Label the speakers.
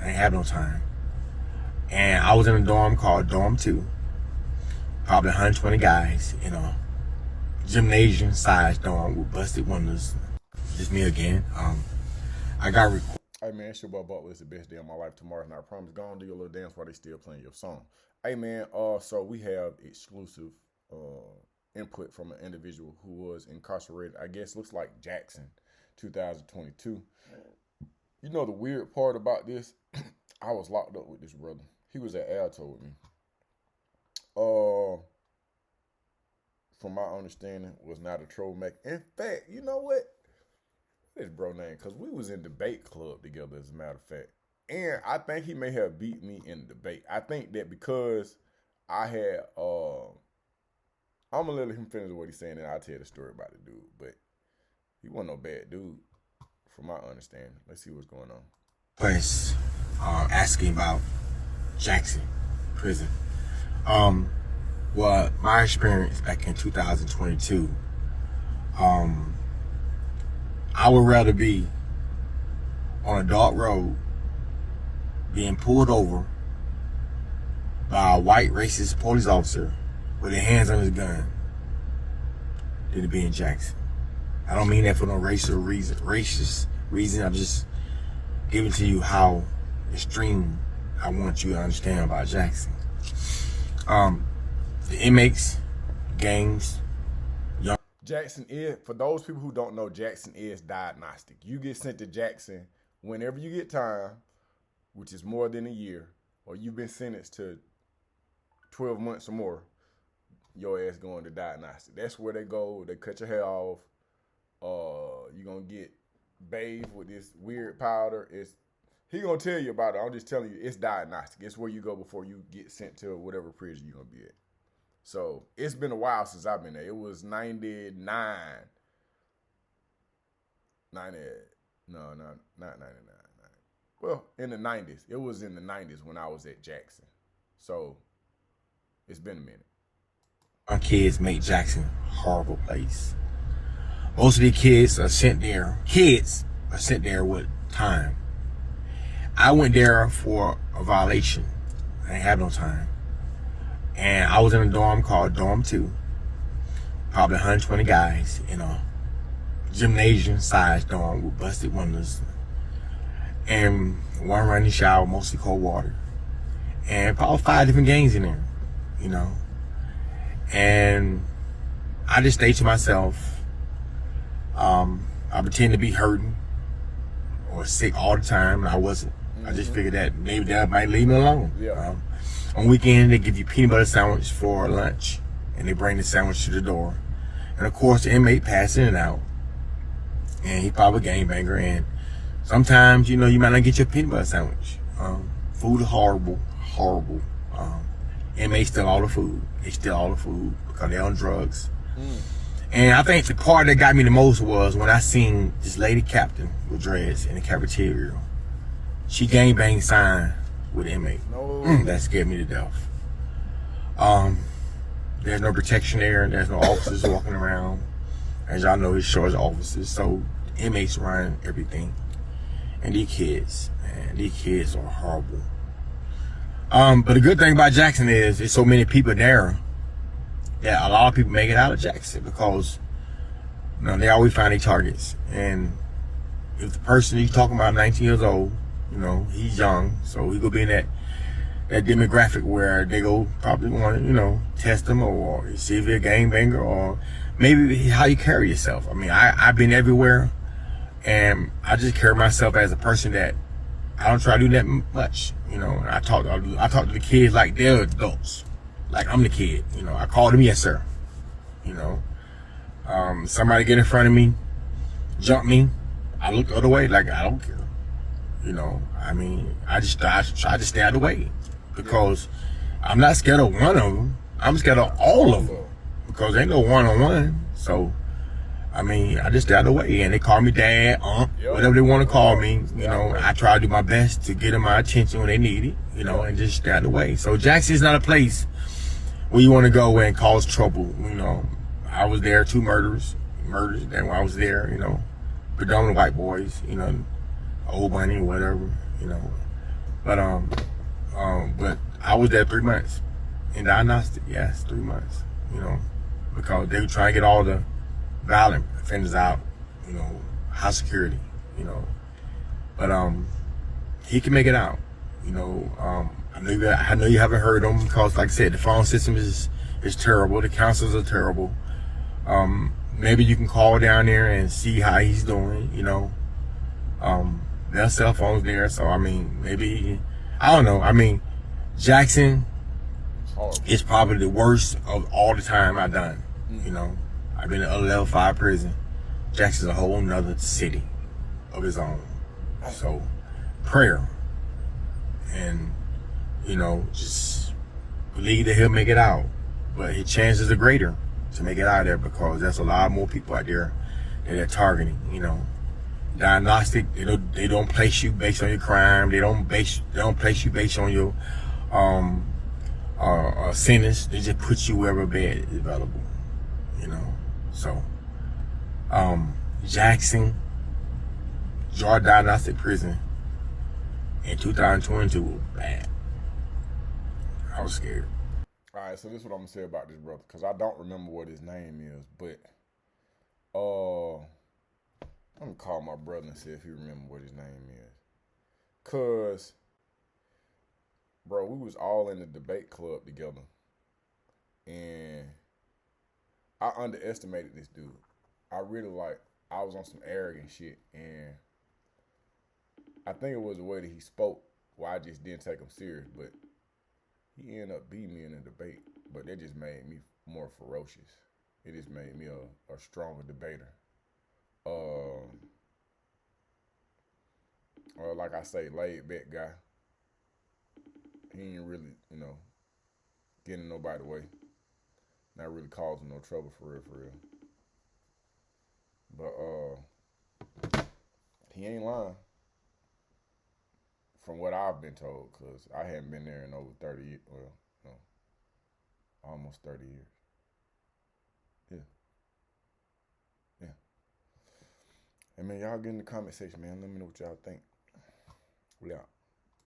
Speaker 1: I ain't have no time. And I was in a dorm called Dorm 2. Probably 120 guys in a gymnasium-sized dorm with busted windows. Just me again. I got recorded.
Speaker 2: Hey man, it's your boy Butler. It's the best day of my life. Tomorrow's not. I promise. Go on, do your little dance while they still playing your song. Hey man, so we have exclusive input from an individual who was incarcerated. I guess looks like Jackson, 2022. You know the weird part about this? I was locked up with this brother. He was at Alto with me. From my understanding, was not a troublemaker. In fact, you know what? His bro name, because we was in debate club together, as a matter of fact. And I think he may have beat me in debate. I think that because I had, I'm going to let him finish what he's saying, and I'll tell the story about the dude. But he wasn't no bad dude, from my understanding. Let's see what's going on.
Speaker 1: Place asking about Jackson prison. Well, my experience back in 2022, I would rather be on a dark road being pulled over by a white racist police officer with their hands on his gun than to be in Jackson. I don't mean that for no racist reason. I'm just giving to you how extreme I want you to understand about Jackson. The inmates, gangs, young.
Speaker 2: Jackson is, for those people who don't know, Jackson is diagnostic. You get sent to Jackson whenever you get time, which is more than a year, or you've been sentenced to 12 months or more, your ass going to diagnostic. That's where they go. They cut your hair off. You're going to get bathed with this weird powder. He going to tell you about it. I'm just telling you, it's diagnostic. It's where you go before you get sent to whatever prison you're going to be at. So it's been a while since I've been there. It was 99. Not 99. Well, in the 90s. It was in the 90s when I was at Jackson. So it's been a minute.
Speaker 1: Our kids make Jackson a horrible place. Most of the kids are sent there. Kids are sent there with time. I went there for a violation. I didn't have no time. And I was in a dorm called Dorm 2. Probably 120 guys in a gymnasium-sized dorm with busted windows. And one running shower, mostly cold water. And probably 5 different gangs in there, you know. And I just stayed to myself. I pretend to be hurting or sick all the time, and I wasn't. I just figured that maybe that might leave me alone.
Speaker 2: Yeah.
Speaker 1: On weekend, they give you peanut butter sandwich for lunch, and they bring the sandwich to the door. And of course, the inmate passing it out, and he probably a gangbanger. And sometimes, you know, you might not get your peanut butter sandwich. Food is horrible. Inmates steal all the food. They steal all the food because they're on drugs. And I think the part that got me the most was when I seen this lady captain with dreads in the cafeteria. She gangbang sign with an inmate.
Speaker 2: No.
Speaker 1: That scared me to death. There's no protection there. There's no officers walking around. As y'all know, it's short officers. So inmates run everything. And these kids, man, these kids are horrible. But the good thing about Jackson is there's so many people there that a lot of people make it out of Jackson because, you know, they always find their targets. And if the person you're talking about 19 years old, you know, he's young, so he could be in that demographic where they go probably want to, you know, test him or see if you're a gangbanger or maybe how you carry yourself. I mean, I've been everywhere, and I just carry myself as a person that I don't try to do that much. You know, I talk to the kids like they're adults, like I'm the kid. You know, I call them yes sir. You know, somebody get in front of me, jump me, I look the other way like I don't care. You know, I mean, I try to stay out of the way because I'm not scared of one of them. I'm scared of all of them because there ain't no one-on-one. So, I mean, I just stay out of the way, and they call me dad, whatever they want to call me. You know, I try to do my best to get them my attention when they need it, you know, and just stay out of the way. So Jackson's not a place where you want to go and cause trouble. You know, I was there, 2 murders, and when I was there, you know, predominantly white boys, you know, Old Money, whatever, you know. But I was there 3 months in diagnostic. Yes, 3 months. You know, because they were trying to get all the violent offenders out. You know, high security. You know, but he can make it out. You know, I know you haven't heard him because, like I said, the phone system is terrible. The counselors are terrible. Maybe you can call down there and see how he's doing. You know, their cell phones there, so I mean, maybe I don't know. I mean, Jackson is probably the worst of all the time I've done. You know, I've been in a level 5 prison. Jackson's a whole nother city of his own. So, prayer. And, you know, just believe that he'll make it out. But his chances are greater to make it out of there because there's a lot more people out there that they're targeting, you know. Diagnostic, they don't place you based on your crime. They don't place you based on your sentence. They just put you wherever bed is available, you know. So, Jackson, Georgia Diagnostic Prison in 2022 was bad. I was scared.
Speaker 2: All right, so this is what I'm gonna say about this brother, because I don't remember what his name is, but I'm gonna call my brother and see if he remember what his name is. Cause, bro, we was all in the debate club together, and I underestimated this dude. I was on some arrogant shit, and I think it was the way that he spoke where I just didn't take him serious, but he ended up beating me in a debate, but that just made me more ferocious. It just made me a stronger debater. Like I say, laid back guy. He ain't really, you know, getting nobody way. Not really causing no trouble for real. But he ain't lying. From what I've been told, because I hadn't been there in over 30 years. Well, no, almost 30 years. Yeah. Hey, man, y'all get in the comment section, man. Let me know what y'all think. We out.